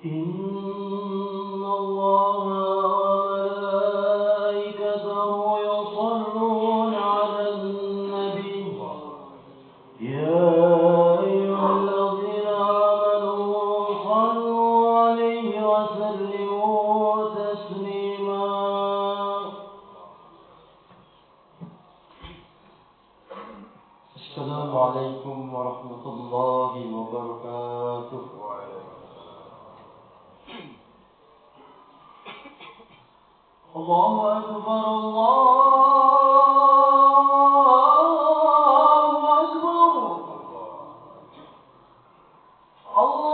إن الله وملائكته يصلون على النبي يا أيها الذين آمنوا صلوا عليه وسلموا تسليما. السلام عليكم ورحمة الله وبركاته. الله أكبر الله أكبر الله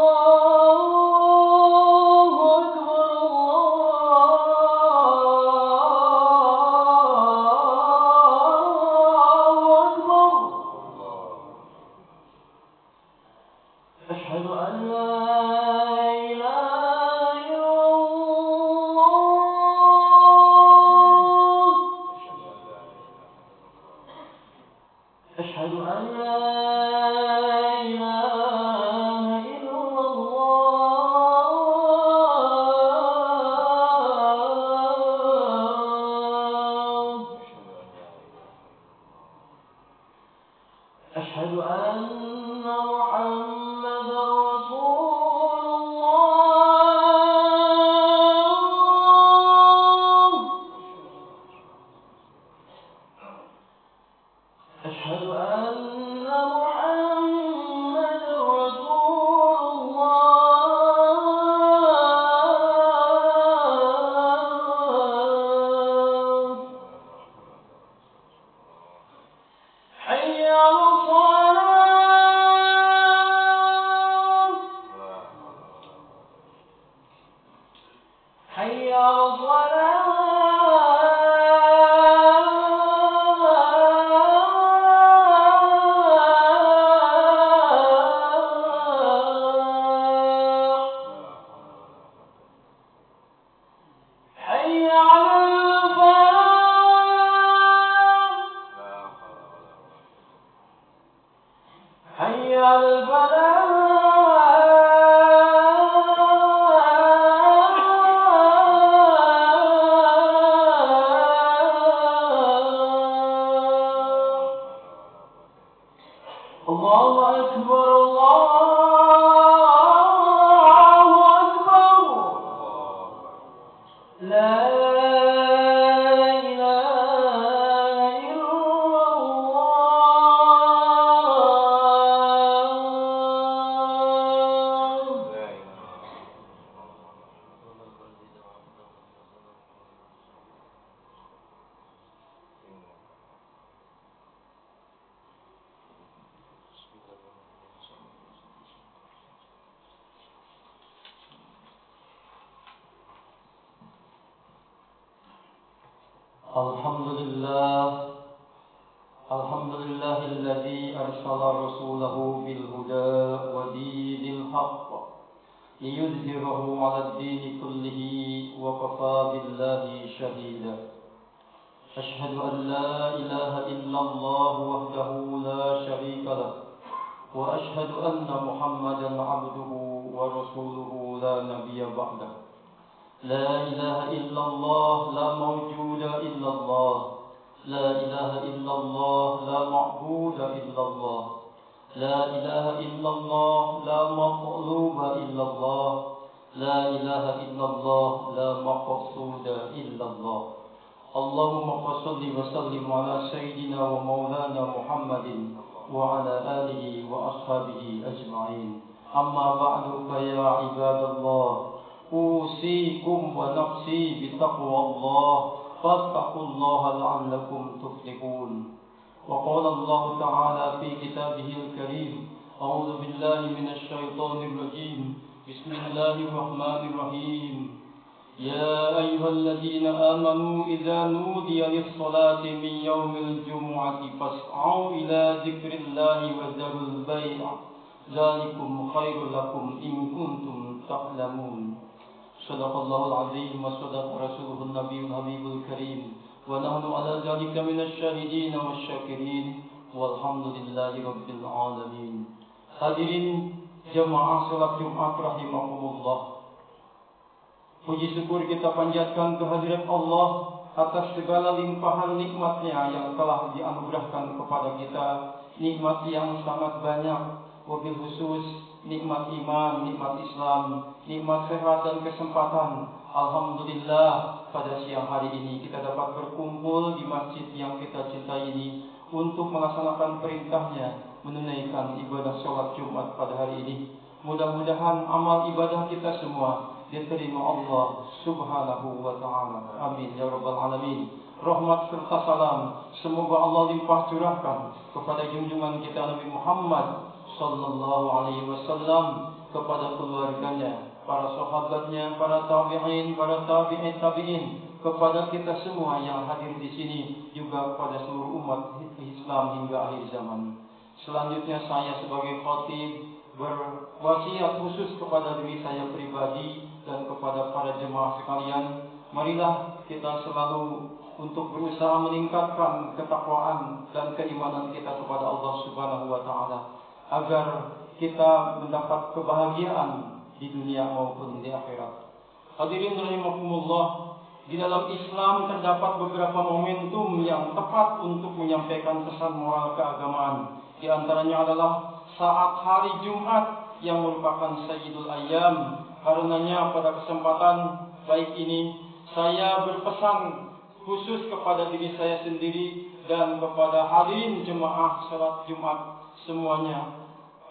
أكبر الله أكبر. أشهد أن لا أشهد أن لا إله إلا الله. أشهد أن محمدا رسول الله. أشهد أن محمدا رسول الله. حي على الصلاة حي على الصلاة. حي على الفلاح. الله أكبر الله أكبر. لا الحمد لله الذي أرسل رسوله بالهدى ودين الحق ليظهره على الدين كله وكفى بالله شهيدا. أشهد أن لا إله إلا الله وحده لا شريك له وأشهد أن محمدا عبده ورسوله لا نبي بعده. لا إله إلا الله لا موجود إلا الله. لا إله إلا الله لا معبود إلا الله. لا إله إلا الله لا مطلوب إلا الله. لا إله إلا الله لا مقصود إلا الله. اللهم صل وسلم على سيدنا ومولانا محمد وعلى آله وأصحابه أجمعين. أما بعد فيا عباد الله أوصيكم ونفسي بتقوى الله فاتقوا الله لعلكم تفلحون. وقال الله تعالى في كتابه الكريم أعوذ بالله من الشيطان الرجيم بسم الله الرحمن الرحيم يا أيها الذين آمنوا إذا نودي للصلاة من يوم الجمعة فاسعوا إلى ذكر الله وذروا البيع ذلكم خير لكم إن كنتم تعلمون. صدق الله العظيم وصدق رسوله النبي الحبيب الكريم ونحن على ذلك من الشاهدين والشاكرين والحمد لله رب العالمين. Hadirin jemaah salat Jumat rahimakumullah. Puji syukur kita panjatkan kehadirat Allah atas segala limpahan nikmat-Nya yang telah dianugerahkan kepada kita. Nikmat yang sangat banyak, wabil khusus nikmat iman, nikmat Islam, nikmat sehat dan kesempatan. Alhamdulillah, pada siang hari ini kita dapat berkumpul di masjid yang kita cintai ini untuk melaksanakan perintahnya, menunaikan ibadah sholat Jumat pada hari ini. Mudah-mudahan amal ibadah kita semua diterima Allah Subhanahu wa ta'ala. Amin ya rabbal alamin. Rahmat serta salam semoga Allah limpah curahkan kepada junjungan kita Nabi Muhammad sallallahu alaihi wasallam, kepada keluarganya, para sahabatnya, para tabi'in, para tabi'in, kepada kita semua yang hadir di sini, juga kepada seluruh umat Islam hingga akhir zaman. Selanjutnya saya sebagai khatib berwasiat khusus kepada diri saya pribadi dan kepada para jemaah sekalian. Marilah kita selalu untuk berusaha meningkatkan ketakwaan dan keimanan kita kepada Allah Subhanahu wa ta'ala, agar kita mendapat kebahagiaan di dunia maupun di akhirat. Hadirin rahimakumullah, di dalam Islam terdapat beberapa momentum yang tepat untuk menyampaikan pesan moral keagamaan. Di antaranya adalah saat hari Jumat yang merupakan Sayyidul Ayyam. Karenanya pada kesempatan baik ini saya berpesan khusus kepada diri saya sendiri dan kepada hadirin jemaah salat Jumat semuanya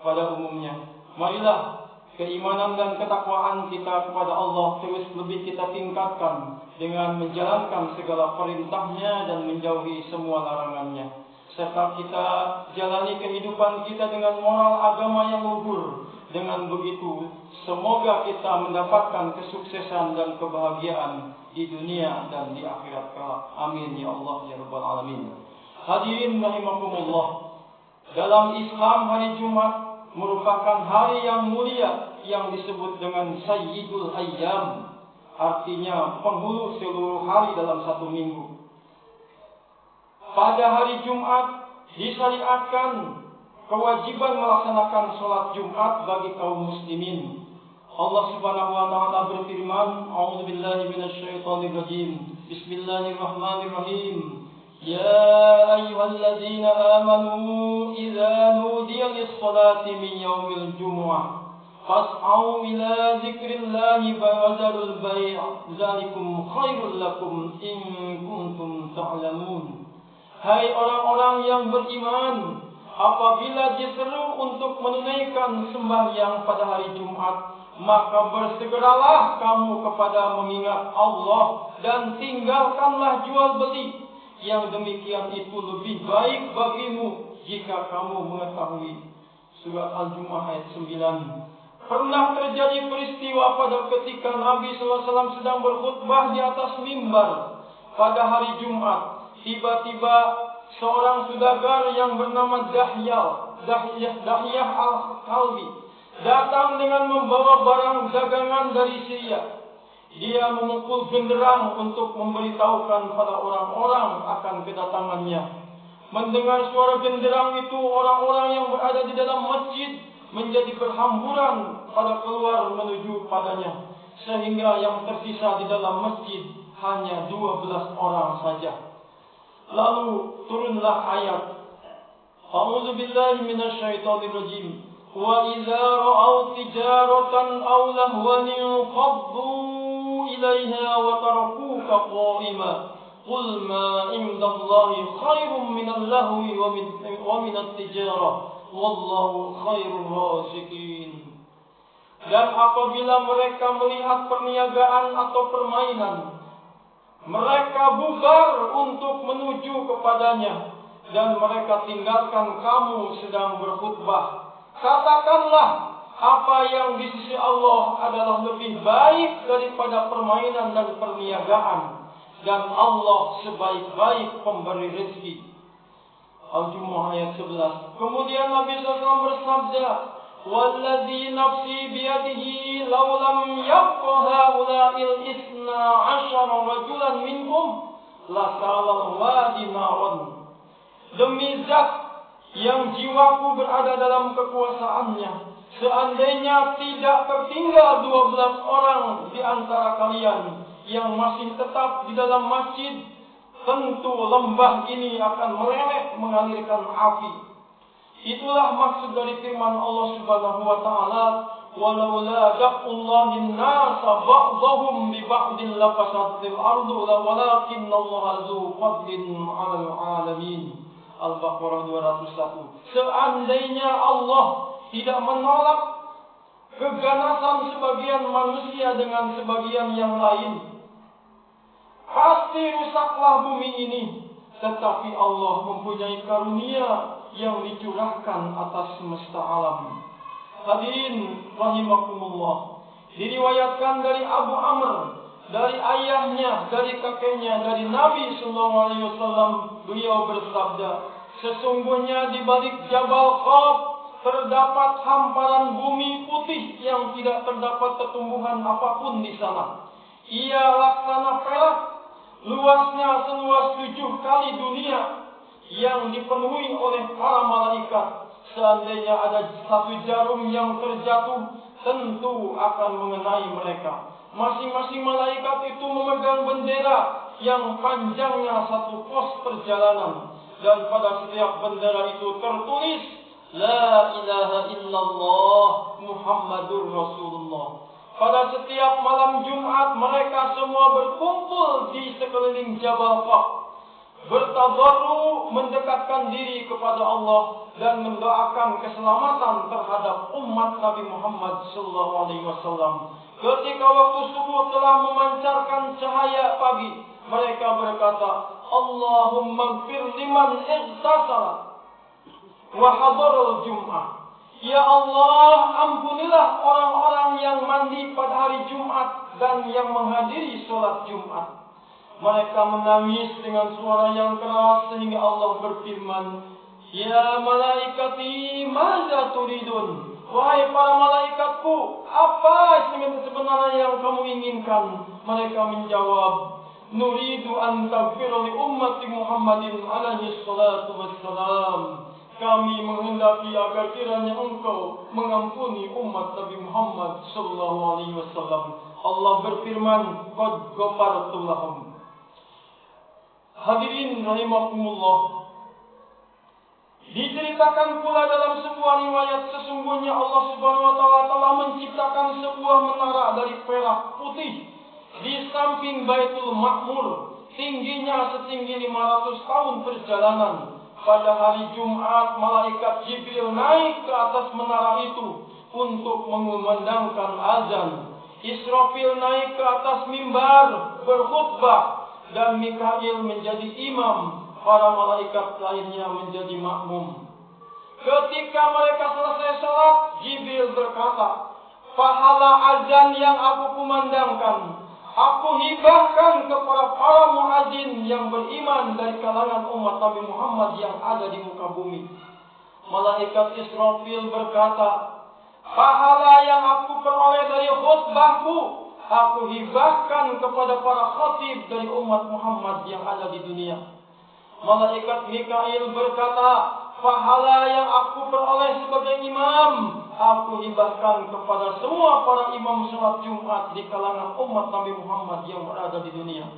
pada umumnya. Marilah keimanan dan ketakwaan kita kepada Allah terus lebih kita tingkatkan dengan menjalankan segala perintahnya dan menjauhi semua larangannya, serta kita jalani kehidupan kita dengan moral agama yang luhur. Dengan begitu, semoga kita mendapatkan kesuksesan dan kebahagiaan di dunia dan di akhirat kelak. Amin ya Allah ya rabbal alamin. Hadirin rahimakumullah, dalam Islam hari Jumat merupakan hari yang mulia yang disebut dengan Sayyidul Ayyam, artinya penghulu seluruh hari dalam satu minggu. Pada hari Jumat disyariatkan kewajiban melaksanakan sholat Jumat bagi kaum muslimin. Allah Subhanahu wa ta'ala berfirman, A'udzubillahi minasyaitonir rajim. Bismillahirrahmanirrahim. Ya ayyuhalladzina amanu idza nudiya lis-shalati min yaumil jumu'ah fas'au ila dzikrillahi wa dzarul bai' dzalikum khairul lakum in kuntum ta'lamun. Hai orang-orang yang beriman, apabila diseru untuk menunaikan sembahyang pada hari Jumat, maka bersegeralah kamu kepada mengingat Allah dan tinggalkanlah jual beli. Yang demikian itu lebih baik bagimu jika kamu mengetahui. Surat Al-Jumu'ah ayat 9. Pernah terjadi peristiwa pada ketika Nabi SAW sedang berkhutbah di atas mimbar pada hari Jumat. Tiba-tiba seorang saudagar yang bernama Dahyah Al-Kalbi datang dengan membawa barang dagangan dari Syria. Dia memukul genderang untuk memberitahukan pada orang-orang akan kedatangannya. Mendengar suara genderang itu, orang-orang yang berada di dalam masjid menjadi berhamburan pada keluar menuju padanya, sehingga yang tersisa di dalam masjid hanya 12 orang saja. Lalu turunlah ayat, A'udzu billahi minasyaitonir rajim. Wa idza ra'aw tijaratan aw lahwan faddu ilaiha wa tarakuka qa'ima. Qul ma 'indallahi khairum minal lahwi wa minat tijarah. Wallahu khairur raziqin. Dan apabila mereka melihat perniagaan atau permainan, mereka bubar untuk menuju kepadanya, dan mereka tinggalkan kamu sedang berkhutbah. Katakanlah, apa yang di sisi Allah adalah lebih baik daripada permainan dan perniagaan, dan Allah sebaik-baik pemberi rezeki. Al-Jumu'ah ayat 11. Kemudian Nabi SAW bersabda, Walladzi nafsi biyadihi law lam yabqa haula'il isna 'ashara rajulan minhum lasalal wadi naran. Demi zat yang jiwaku berada dalam kekuasaannya, seandainya tidak tertinggal 12 orang di antara kalian yang masih tetap di dalam masjid, tentu lembah ini akan meleleh mengalirkan api. Itulah maksud dari firman Allah Subhanahu wa taala, walaula da'ullahin nasa ba'dahum bi ba'din lafasatil ardu walakinnallaha dzu fadlin 'alal 'alamin. Al-Baqarah 201. Seandainya Allah tidak menolak keganasan sebagian manusia dengan sebagian yang lain, pasti rusaklah bumi ini. Tetapi Allah mempunyai karunia yang dicurahkan atas semesta alam. Hadirin rahimakumullah, diriwayatkan dari Abu Amr, dari ayahnya, dari kakeknya, dari Nabi SAW, beliau bersabda, sesungguhnya di balik Jabal Qaf terdapat hamparan bumi putih yang tidak terdapat tumbuhan apapun di sana. Ia laksana perak, luasnya seluas 7 kali dunia, yang dipenuhi oleh para malaikat. Seandainya ada satu jarum yang terjatuh, tentu akan mengenai mereka. Masing-masing malaikat itu memegang bendera yang panjangnya 1 pos perjalanan. Dan pada setiap bendera itu tertulis, La ilaha illallah Muhammadur Rasulullah. Pada setiap malam Jumat mereka semua berkumpul di sekeliling Jabal Qaf, bertadarru, mendekatkan diri kepada Allah dan mendoakan keselamatan terhadap umat Nabi Muhammad SAW. Ketika waktu subuh telah memancarkan cahaya pagi, mereka berkata, Allahumma gfir liman ightasala wa hadarul Jum'ah. Ya Allah, ampunilah orang-orang yang mandi pada hari Jumat dan yang menghadiri sholat Jumat. Mereka menangis dengan suara yang keras sehingga Allah berfirman, Ya malaikati, maza turidun? Wahai para malaikatku, apa sebenarnya yang kamu inginkan? Mereka menjawab, Nuridu an taghfira li ummati Muhammadin alaihi salatu wassalam. Kami menghendaki agar kiranya engkau mengampuni umat Nabi Muhammad sallallahu alaihi wasallam. Allah berfirman, Qad ghafartu lahum. Hadirin rahimakumullah, diceritakan pula dalam sebuah riwayat, sesungguhnya Allah Subhanahu wa taala telah menciptakan sebuah menara dari perak putih di samping Baitul Ma'mur, tingginya setinggi 500 tahun perjalanan. Pada hari Jumat, malaikat Jibril naik ke atas menara itu untuk mengumandangkan azan. Israfil naik ke atas mimbar berkhutbah dan Mikail menjadi imam, para malaikat lainnya menjadi makmum. Ketika mereka selesai salat, Jibril berkata, pahala azan yang aku kumandangkan, aku hibahkan kepada para muadzin yang beriman dari kalangan umat Nabi Muhammad yang ada di muka bumi. Malaikat Israfil berkata, pahala yang aku peroleh dari khutbahku, aku hibahkan kepada para khatib dari umat Muhammad yang ada di dunia. Malaikat Mikail berkata, pahala yang aku peroleh sebagai imam, aku hibahkan kepada semua para imam salat Jumat di kalangan umat Nabi Muhammad yang berada di dunia.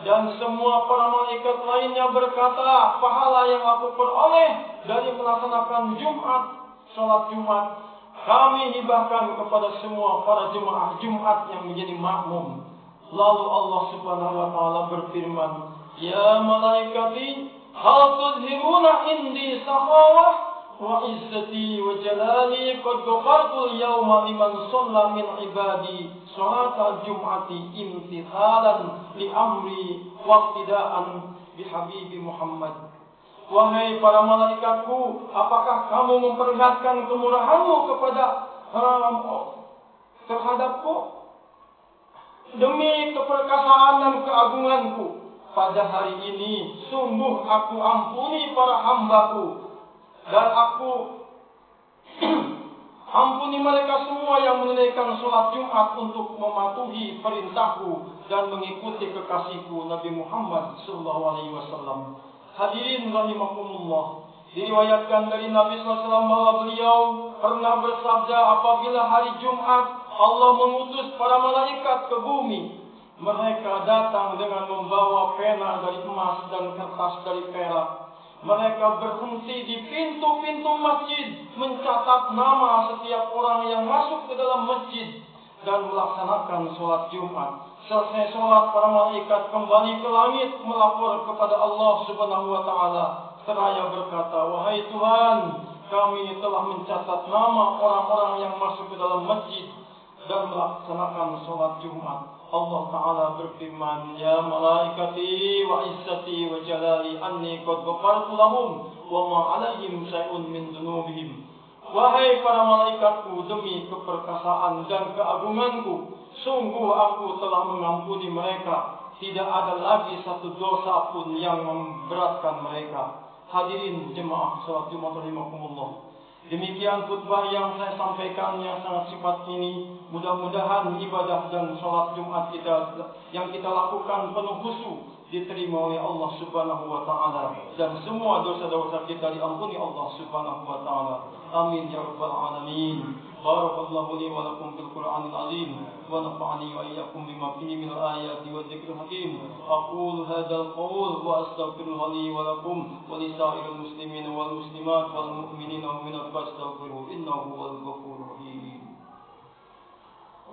Dan semua para malaikat lainnya berkata, pahala yang aku peroleh dari melaksanakan Jumat, salat Jumat, kami hibahkan kepada semua para jemaah Jumat yang menjadi makmum. Lalu Allah Subhanahu wa taala berfirman, Ya malaikati, hal tuzhiruna indi sakhawah wa izzati wa jalali qad ghafartul yawma liman shalla min ibadi salatal jum'ati imtithalan li amri waqtidaan bi habibi Muhammad. Wahai para malaikatku, apakah kamu memperlihatkan kemurahanmu terhadapku demi keperkasaan dan keagunganku? Pada hari ini, sungguh aku ampuni para hambaku, dan aku ampuni mereka semua yang menunaikan sholat Jumat untuk mematuhi perintahku dan mengikuti kekasihku Nabi Muhammad SAW. Hadirin rahimakumullah, Diriwayatkan dari Nabi SAW bahwa beliau pernah bersabda, apabila hari Jumat Allah mengutus para malaikat ke bumi, mereka datang dengan membawa pena dari emas dan kertas dari perak. Mereka berhenti di pintu-pintu masjid, mencatat nama setiap orang yang masuk ke dalam masjid dan melaksanakan sholat Jumat. Selesai sholat, para malaikat kembali ke langit melapor kepada Allah Subhanahu wa Ta'ala. Seraya berkata, wahai Tuhan, kami telah mencatat nama orang-orang yang masuk ke dalam masjid dan melaksanakan sholat Jumat. Allah Ta'ala berfirman, ya malaikati wa izzati wa jalali anni qad ghafartu lahum wa ma alaihim syai'un min dzunubihim. Wahai para malaikatku, demi keperkasaan dan keagunganku, sungguh aku telah mengampuni mereka. Tidak ada lagi satu dosa pun yang memberatkan mereka. Hadirin jemaah salat Jumat rahimakumullah. Demikian khutbah yang saya sampaikan yang sangat singkat ini. Mudah-mudahan ibadah dan salat Jumat kita yang kita lakukan penuh khusyuk diterima oleh Allah Subhanahu wa Ta'ala, dan semua dosa-dosa kita diampuni Allah Subhanahu wa Ta'ala. Amin ya rabbal alamin. Barakallahu li wa lakum fil Qur'anil azim wa nafa'ani wa iyyakum bima fihi minal ayati wa dzikril hakim. Aqulu hadzal qaul wa astaghfirullaha li wa lakum wa li sa'iril muslimin wal muslimat wal mu'minina wal mu'minat fastaghfiruhu innahu huwal ghafurur rahim.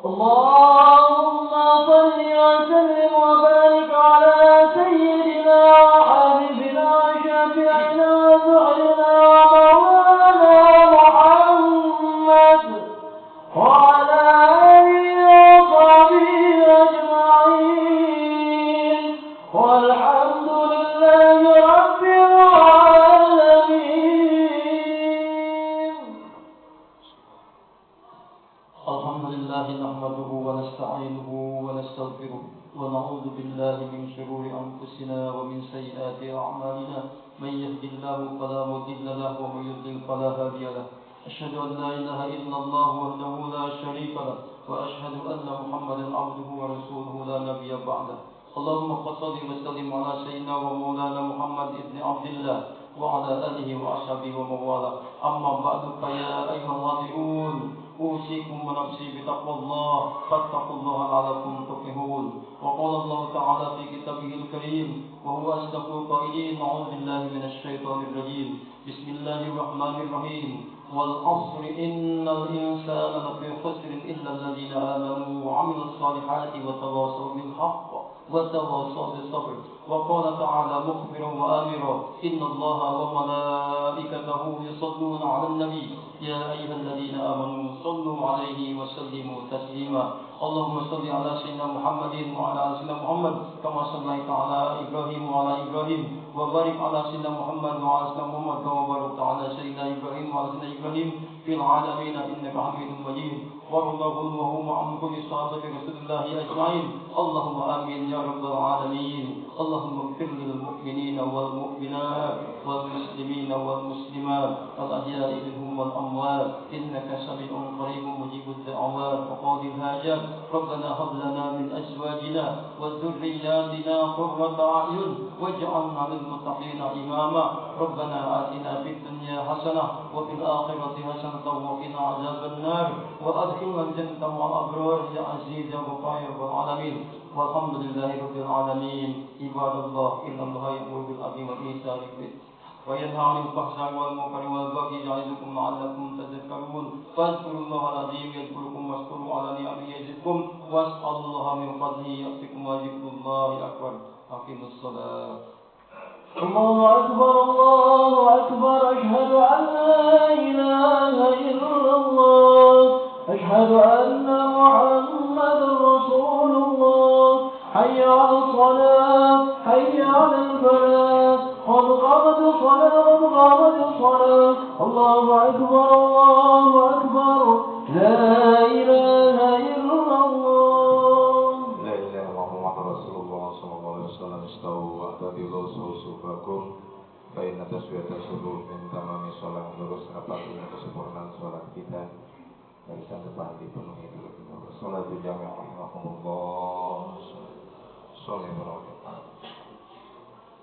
Allahumma salli wa sallim wa barik ala sayyidina wa habibina wa syafi'ina wa zuhrina wa maulana Muhammad wa ala alihi wa sahbihi ajma'in walhamdulillahi rabbil alamin. Alhamdulillah nahmaduhu wa nasta'inuhu wa nastaghfiruh wa na'udzu billahi min shururi anfusina wa min sayyiati a'malina. Man yahdihillahu fala mudilla lahu wa man yudlil fala hadiya lahu. Asyhadu an la ilaha illallah wahdahu la syarika lahu wa asyhadu anna Muhammadan 'abduhu wa rasuluhu la nabiyya ba'dahu. Allahumma shalli wa sallim ala sayyidina wa maulana Muhammad ibn Abdullah wa ala alihi wa ashabihi wa mawala. Amma ba'du, fa ya ayyuhal أوصيكم ونفسي بتقوى الله فاتقوا الله لعلكم تفلحون. وقال الله تعالى في كتابه الكريم وهو أصدق القائلين أعوذ بالله من الشيطان الرجيم بسم الله الرحمن الرحيم والعصر إن الإنسان لفي خسر إلا الذين آمنوا وعملوا الصالحات وتواصوا بالحق وتواصوا بالصبر. وقال تعالى مخبرا وآمرا إن الله وملائكته يصلون على النبي يا أيها الذين آمنوا صلوا عليه وسلموا تسليما. اللهم صل على سيدنا محمد وعلى آل سيدنا محمد كما صليت على إبراهيم وعلى إبراهيم وبارك على سيدنا محمد وعلى سيدنا محمد كما باركت على سيدنا إبراهيم وعلى سيدنا إبراهيم في العالمين إنك حميد مجيد. وارض اللهم عن كل صحابة رسول الله أجمعين. اللهم آمين يا رب العالمين. اللهم اغفر للمؤمنين والمؤمنات والمسلمين والمسلمات الأحياء منهم والأموات إنك سميع قريب مجيب الدعوات وقاضي الحاجات. ربنا هب لنا من أزواجنا وذرياتنا قرة أعين واجعلنا للمتقين إماما. ربنا آتنا في الدنيا حسنة وفي الآخرة حسنة وقنا عذاب النار وأدخلنا الجنة مع الأبرار يا عزيز يا غفار يا رب العالمين. والحمد لله رب العالمين. عباد الله إن الله يأمر بالعدل والإحسان وينهى عن الفحشاء والمنكر والبغي يعظكم لعلكم تذكرون. فاذكروا الله العظيم يذكركم واشكروا على نعمه يزدكم واسألوا الله من فضله يأتكم وذكر الله أكبر. أقيموا الصلاة. الله أكبر الله أكبر. أشهد أن لا إله إلا الله. أشهد أن محمدا رسول الله. حي على الصلاة حي على الفلاح قد قامت الصلاة قد قامت الصلاة. الله أكبر الله أكبر. لا إله إلا الله. لا إله إلا الله محمد رسول الله صلى الله عليه وسلم. استووا واعتدلوا صفوفكم فإن تسوية الصدور من تمام sholat. Luruskan kesempurnaan sholat kita barisan depan dipenuhi dulu. Sholat jami'ah rahimahumullah. Sholat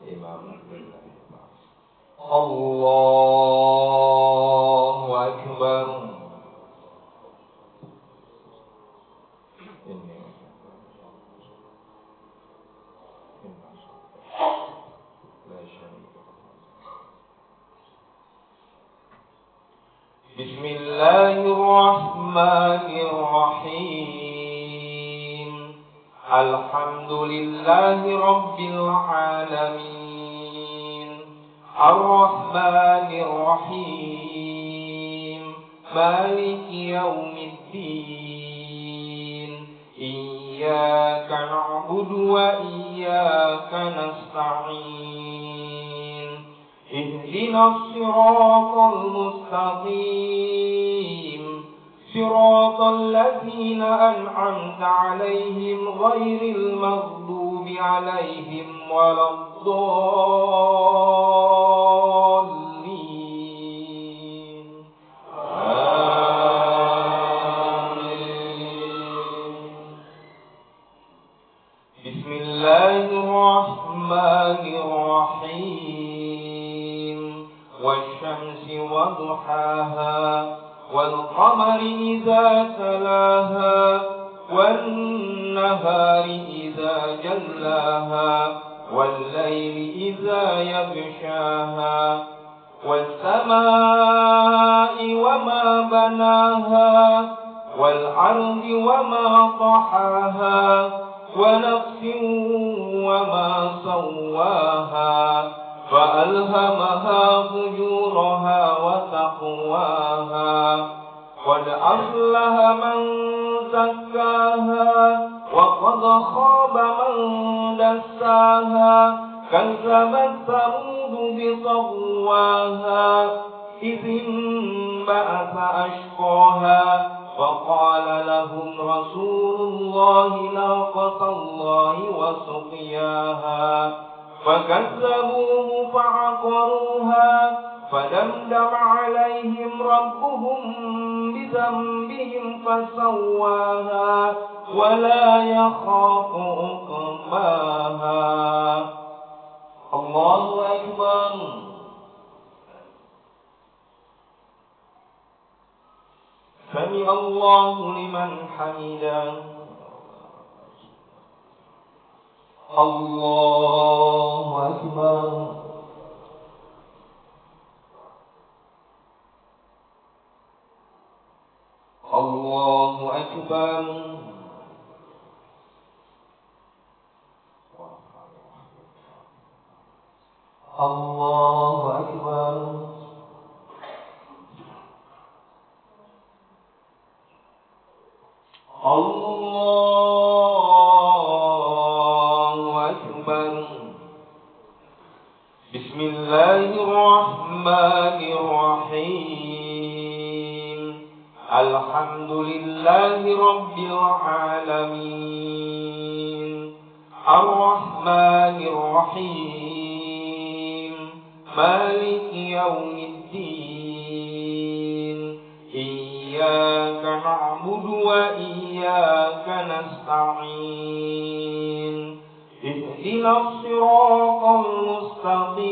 Imam. Allahu Akbar. Bismillahirrahmanirrahim. Alhamdulillahi Rabbil alamin. Ar-Rahmanir Rahim. Maliki yaumiddin. Iyyaka na'budu wa iyyaka nasta'in. Ihdinas siratal mustaqim. Siratal ladzina an'amta 'alaihim ghairil maghdubi 'alaihim waladdallin. Amin. Bismillahirrahmanirrahim. Wasyamsi waduhaha والقمر إذا تلاها والنهار إذا جلاها والليل إذا يغشاها والسماء وما بناها والأرض وما طحاها ونفس وما سواها فألهمها فجورها وتقواها قد أفلح من زكاها وقد خاب من دساها كذبت ثمود بطغواها إذ انبعث أشقاها فقال لهم رسول الله ناقة الله وسقياها فكذبوه فعقروها فدمدم عليهم ربهم بذنبهم فسواها ولا يخاف عقباها. الله أكبر. سمع الله لمن حمده. الله أكبر. الله أكبر. الله أكبر. الله أكبر. بسم الله الرحمن الرحيم. الحمد لله رب العالمين. الرحمن الرحيم. مالك يوم الدين. إياك نعبد وإياك نستعين. اهدنا الصراط المستقيم.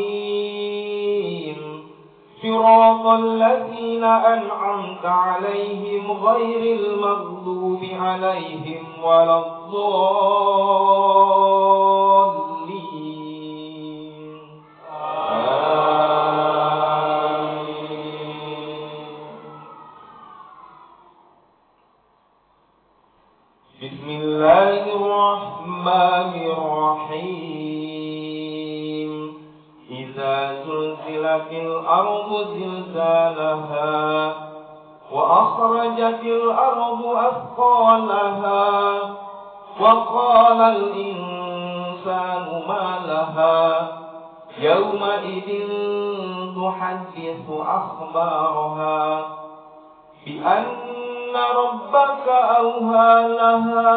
صراط الذين أنعمت عليهم غير المغضوب عليهم ولا الضالين. آمين. بسم الله الرحمن الرحيم. إذا زلزلت الأرض زلزالها وأخرجت الأرض أثقالها وقال الإنسان ما لها يومئذ تحدث أخبارها بأن ربك أوهى لها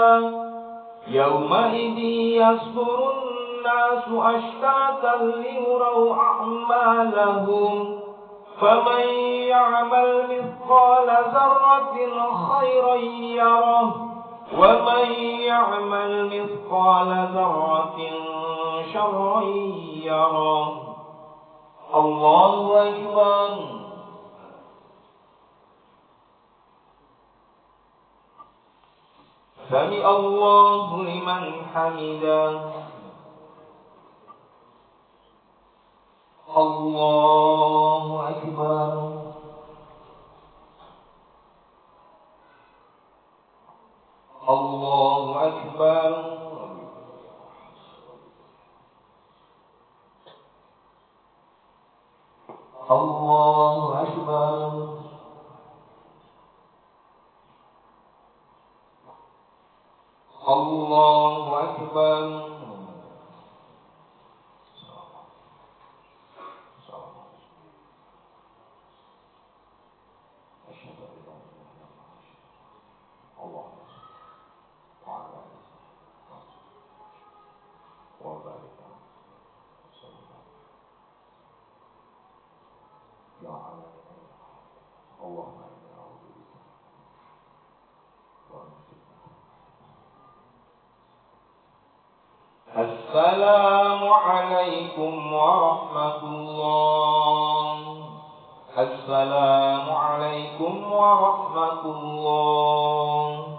يومئذ يصدر الناس أشتاتا ليروا أعمالهم فمن يعمل مثقال ذرة خيرا يره ومن يعمل مثقال ذرة شرا يره. Allahu Akbar. Sami Allahu liman hamidah. Allahu Akbar. Allahu Akbar. Allahu Akbar. Allahu Akbar. Assalamualaikum warahmatullah. Assalamualaikum warahmatullah.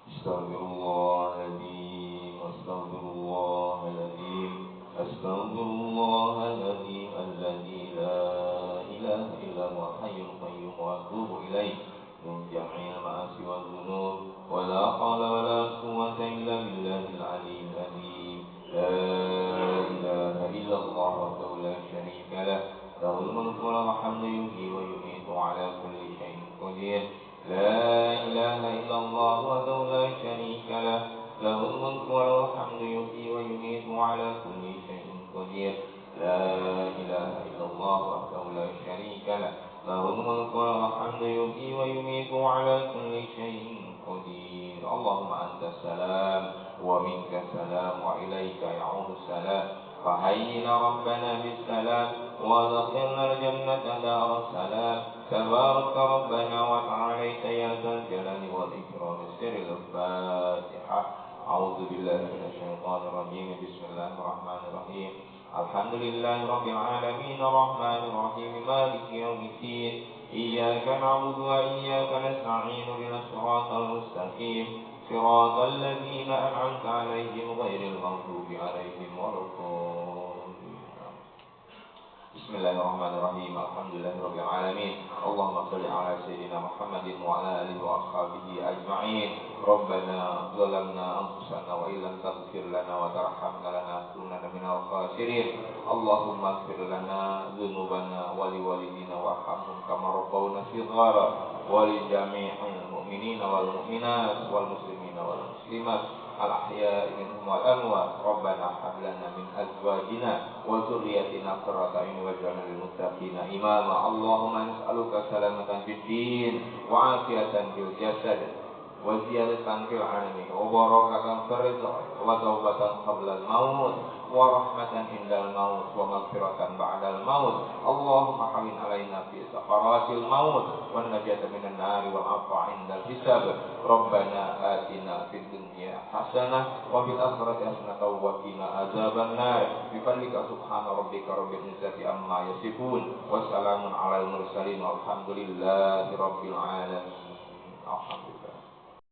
Astaghfirullahaladzim. Astaghfirullahaladzim. Astaghfirullahaladzim. Alladzi la ilaha illa huwa hayyul qayyum wa atubu ilaih. Min jami'il ma'asi wal dhunub. Wa la hawla wa la quwwata illa billahil aliyyil azim. La ilaha illallah wahdahu la syarika lah. Lahul mulku wa lahul hamdu yuhyi wa yumiitu ala kulli syai'in qadir. La ilaha illallah wahdahu la syarika lah. Lahul mulku wa lahul hamdu yuhyi wa yumiitu ala kulli syai'in qadir. La ilaha illallah wahdahu la syarika lah. Lahul mulku wa lahul hamdu yuhyi wa yumiitu ala kulli syai'in qadir. Allahumma antas salam wa minkas salam wa ilaika ya'udu salam. فحينا ربنا بالسلام وادخلنا الجنة دار السلام. تبارك ربنا وتعاليت يا ذا الجلال والإكرام. سر الفاتحة. أعوذ بالله من الشيطان الرجيم. بسم الله الرحمن الرحيم. الحمد لله رب العالمين الرحمن الرحيم مالك يوم الدين. إياك نعبد وإياك نستعين اهدنا الصراط المستقيم صراط الذين أنعمت عليهم غير المغضوب عليهم ولا الضالين. بسم الله الرحمن الرحيم. الحمد لله رب العالمين. اللهم صل على سيدنا محمد وعلى آله وأصحابه أجمعين. ربنا ظلمنا أنفسنا وإن لم تغفر لنا وترحمنا لنكونن من الخاسرين. اللهم اغفر لنا ذنوبنا ولوالدينا وارحمهم كما ربونا صغارا ولجميع المؤمنين والمؤمنات والمسلمين والمسلمات الأحياء منهم والأموات. ربنا هب لنا من أزواجنا وذريتنا قرة أعين واجعلنا للمتقين إماما. اللهم نسألك سلامة في الدين وعافية في الجسد وزيادة في العلم وبركة في الرزق وتوبة قبل الموت ورحمة عند الموت ومغفرة بعد الموت. اللهم حوين علينا في سكرات الموت والنجاة من النار والعفو عند الحساب. ربنا آتنا في الدنيا حسنة وفي الآخرة حسنة وقنا عذاب النار. بفضلك سبحان ربك رب العزة عما يصفون وسلام على المرسلين والحمد لله رب العالمين. الحمد لله.